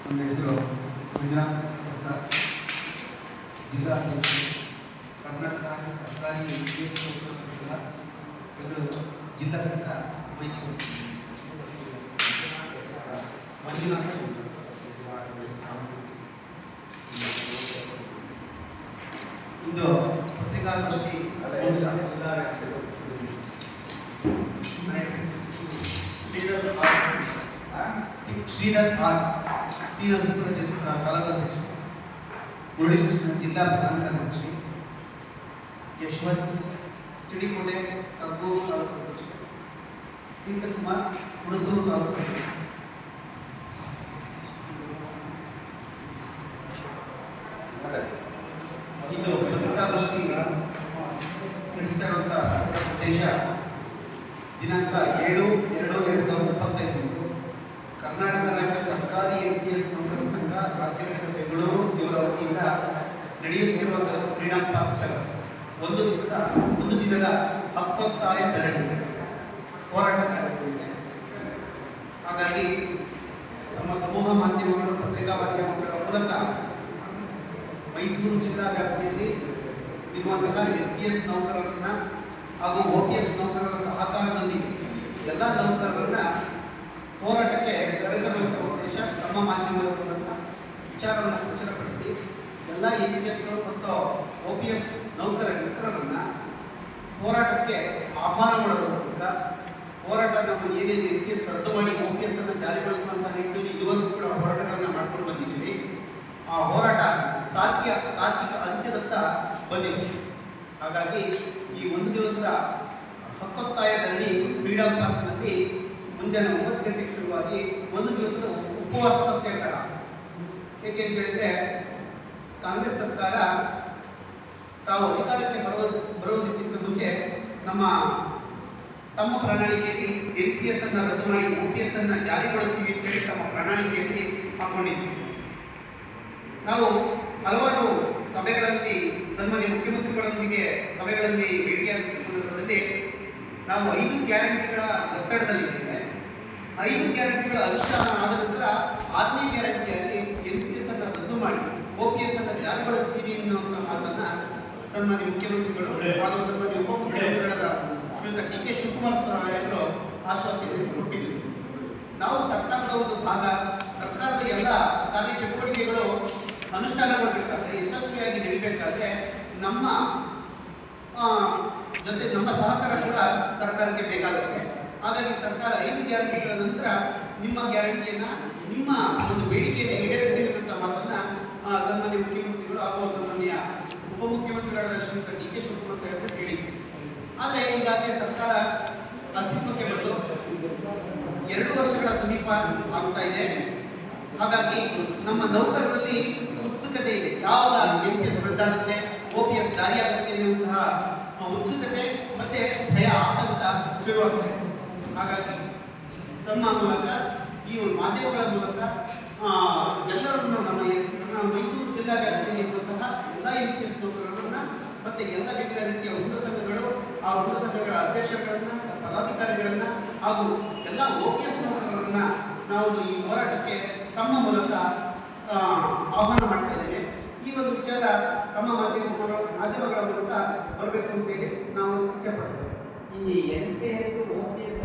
ನನ್ನ ಹೆಸರು ಮಂಜುನಾಥ್ ಪ್ರಸಾದ್, ಜಿಲ್ಲಾಧ್ಯಕ್ಷ, ಕರ್ನಾಟಕ ರಾಜ್ಯ ಸರ್ಕಾರಿ KS ಸಂಘ, ಬೆಂಗಳೂರು, ಜಿಲ್ಲಾ ಘಟಕ, ಮೈಸೂರು. ಮಂಜುನಾಥ್ ಪ್ರಸಾದ್. ಇಂದು ಪತ್ರಿಕಾಗೋಷ್ಠಿ ಶ್ರೀಧರ್ ಆರ್ ಟಿ ನರಸೀಪುರ ತಾಲೂಕು ಅಧ್ಯಕ್ಷ, ಮುರಳೀಕೃಷ್ಣ ಜಿಲ್ಲಾ ಪ್ರಧಾನ ಕಾರ್ಯದರ್ಶಿ, ಯಶವಂತ್ ಚಿಡಿಕೋಟೆ ಸರ್ಗೂರು ತಾಲೂಕು ಅಧ್ಯಕ್ಷ, ತೀರ್ಥಕುಮಾರ್ ಹುಣಸೂರು ತಾಲೂಕು ಅಧ್ಯಕ್ಷ. ಇದು ಪತ್ರಿಕಾಗೋಷ್ಠಿ ನಡೆಸ್ತಾ ಇರುವಂಥ ಉದ್ದೇಶ ದಿನಾಂಕ 7/2/2025 ಕರ್ನಾಟಕ ರಾಜ್ಯ ಸರ್ಕಾರಿ KS ನೌಕರರ ಸಂಘ ರಾಜ್ಯ ಘಟಕ ಬೆಂಗಳೂರು ಇವರ ವತಿಯಿಂದ ನಡೆಯುತ್ತಿರುವಂತಹ ಫ್ರೀಡಂ ಪಾರ್ಕ್ ಚಲೋ ಒಂದು ದಿನದ ಹಕ್ಕೊತ್ತಾಯ ಧರಣಿ ಹೋರಾಟ ಕಾರ್ಯಕ್ರಮ. ಹಾಗಾಗಿ ತಮ್ಮ ಸಮೂಹ ಮಾಧ್ಯಮಗಳು, ಪತ್ರಿಕಾ ಮಾಧ್ಯಮಗಳ ಮೂಲಕ ಮೈಸೂರು ಜಿಲ್ಲಾ ವ್ಯಾಪ್ತಿಯಲ್ಲಿ ಇರುವಂತಹ KS ನೌಕರರನ್ನ ಹಾಗೂ OPS ನೌಕರರ ಸಹಕಾರದಲ್ಲಿ ಎಲ್ಲ ನೌಕರರನ್ನ ಹೋರಾಟಕ್ಕೆ ಕರೆತರುವಂತಹ ಉದ್ದೇಶ ತಮ್ಮ ಮಾಧ್ಯಮಗಳ ಮೂಲಕ ವಿಚಾರವನ್ನು ಪ್ರಚುರಪಡಿಸಿ ಎಲ್ಲ APSಗಳು ಮತ್ತು OPS ನೌಕರ ಮಿತ್ರರನ್ನ ಹೋರಾಟಕ್ಕೆ ಆಹ್ವಾನ ಮಾಡೋದ್ರಿಂದ ಹೋರಾಟ ನಾವು ಏನೇನು APS ರದ್ದು ಮಾಡಿ OPS ಅನ್ನು ಜಾರಿಗೊಳಿಸುವಂಥ ನಿಟ್ಟಿನಲ್ಲಿ ಇದುವರೆಗೂ ಕೂಡ ಹೋರಾಟಗಳನ್ನು ಮಾಡ್ಕೊಂಡು ಬಂದಿದ್ದೀವಿ. ಆ ಹೋರಾಟ ತಾರ್ಕಿಕ ಅಂತ್ಯದತ್ತ ಬಂದಿದೆ. ಹಾಗಾಗಿ ಈ ಒಂದು ದಿವಸದ ಹಕ್ಕೊತ್ತಾಯ ಧರಣಿ ಫ್ರೀಡಂ ಪಾರ್ಕ್ನಲ್ಲಿ ಮುಂಜಾನೆ 9 ಗಂಟೆಗೆ ಶುರುವಾಗಿ ಒಂದು ದಿವಸದ ಉಪವಾಸ ಸತ್ಯಾಗ್ರಹ. ಏಕೆ ಅಂತ ಹೇಳಿದ್ರೆ, ಕಾಂಗ್ರೆಸ್ ಸರ್ಕಾರ ತಾವು ಅಧಿಕಾರಕ್ಕೆ ಬರೋದಕ್ಕಿಂತ ಮುಂಚೆ ತಮ್ಮ ಪ್ರಣಾಳಿಕೆಯಲ್ಲಿ NPS ಅನ್ನು ರದ್ದು ಮಾಡಿ OPS ಅನ್ನು ಜಾರಿಗೊಳಿಸ್ತೀವಿ ಅಂತೇಳಿ ತಮ್ಮ ಪ್ರಣಾಳಿಕೆಯಲ್ಲಿ ಹಾಕೊಂಡಿದ್ವಿ. ನಾವು ಹಲವಾರು ಸಭೆಗಳಲ್ಲಿ ಸನ್ಮಾನ್ಯ ಮುಖ್ಯಮಂತ್ರಿಗಳೊಂದಿಗೆ ಸಭೆಗಳಲ್ಲಿ ಭೇಟಿಯಾದ ಸಂದರ್ಭದಲ್ಲಿ ನಾವು 5 ಗ್ಯಾರಂಟಿಗಳ ಒತ್ತಡದಲ್ಲಿದ್ದೇವೆ. 5 ಗ್ಯಾರಂಟಿಗಳ ಅನುಷ್ಠಾನ ಆದ ನಂತರ 6ನೇ ಗ್ಯಾರಂಟಿಯಲ್ಲಿ NPS ಅನ್ನು ರದ್ದು ಮಾಡಿ OPS ಅನ್ನು ಜಾರಿಗೊಳಿಸ್ತೀವಿ ಅನ್ನುವಂಥ ಮಾತನ್ನ ಸನ್ಮಾನ್ಯ ಮುಖ್ಯಮಂತ್ರಿಗಳು ಹಾಗೂ ಸನ್ಮಾನ್ಯ ಉಪಮುಖ್ಯಮಂತ್ರಿಗಳಾದ ಶ್ರೀಯುತ DK ಶಿವಕುಮಾರ್ ಅವರು ಆಶ್ವಾಸನೆ ಕೊಟ್ಟಿದ್ದರು. ನಾವು ಸರ್ಕಾರದ ಒಂದು ಭಾಗ, ಸರ್ಕಾರದ ಎಲ್ಲ ಕಾರ್ಯಚಟುವಟಿಕೆಗಳು ಅನುಷ್ಠಾನಗೊಳ್ಳಬೇಕಾದ್ರೆ, ಯಶಸ್ವಿಯಾಗಿ ನಡೀಬೇಕಾದ್ರೆ ನಮ್ಮ ಜೊತೆ ನಮ್ಮ ಸಹಕಾರ ಕೂಡ ಸರ್ಕಾರಕ್ಕೆ ಬೇಕಾಗುತ್ತೆ. ಹಾಗಾಗಿ ಸರ್ಕಾರ 5 ಗ್ಯಾರಂಟಿಗಳ ನಂತರ ನಿಮ್ಮ ಗ್ಯಾರಂಟಿಯನ್ನ, ನಿಮ್ಮ ಒಂದು ಬೇಡಿಕೆಯನ್ನು ಈಡೇರಿಸಬೇಕಂತ ಮಾತನ್ನ ಸನ್ಮಾನ್ಯ ಮುಖ್ಯಮಂತ್ರಿಗಳು ಹಾಗೂ ಸನ್ಮಾನ್ಯ ಉಪಮುಖ್ಯಮಂತ್ರಿಗಳಾದ ಶ್ರೀಯುತ DK ಶಿವಕುಮಾರ್ ಅವರು ಹೇಳಿದ್ರು. ಆದರೆ ಈಗಾಗಲೇ ಸರ್ಕಾರ ಅಸ್ತಿತ್ವಕ್ಕೆ ಬಂದು 2 ವರ್ಷಗಳ ಸಮೀಪ ಆಗ್ತಾ ಇದೆ. ಹಾಗಾಗಿ ನಮ್ಮ ನೌಕರರಲ್ಲಿ ಉತ್ಸುಕತೆ ಇದೆ. ಯಾವಾಗ NPS ರದ್ದಾಗುತ್ತೆ, OPS ಜಾರಿಯಾಗುತ್ತೆ ಎನ್ನುವಂತಹ ಉತ್ಸುಕತೆ ಮತ್ತೆ ಭಯ, ಆತಂಕ ಶುರುವಾಗ್ತದೆ. ಹಾಗಾಗಿ ತಮ್ಮ ಮೂಲಕ, ಈ ಮಾಧ್ಯಮಗಳ ಮೂಲಕ ಎಲ್ಲರನ್ನು ನಮ್ಮ ಮೈಸೂರು ಜಿಲ್ಲಾ ವ್ಯಾಪ್ತಿಯಲ್ಲಿ ಇರುವಂತಹ ಎಲ್ಲ NPS ನೌಕರರನ್ನ ಮತ್ತೆ ಎಲ್ಲ ವಿವಿಧ ರೀತಿಯ ವೃಂದ ಸಂಘಗಳು, ಆ ವೃಂದ ಸಂಘಗಳ ಅಧ್ಯಕ್ಷಗಳನ್ನ, ಪದಾಧಿಕಾರಿಗಳನ್ನ ಹಾಗೂ ಎಲ್ಲ OPS ನೌಕರರನ್ನ ನಾವು ಈ ಹೋರಾಟಕ್ಕೆ ತಮ್ಮ ಮೂಲಕ ಆಹ್ವಾನ ಮಾಡ್ತಾ ಇದ್ದೇವೆ. ಈ ಒಂದು ವಿಚಾರ ತಮ್ಮ ಮಾಧ್ಯಮಗಳ ಮೂಲಕ ಬರಬೇಕು ಅಂತೇಳಿ ನಾವು ಇಚ್ಛೆ ಪಡ್ತೇವೆ. ಈ NPS OPS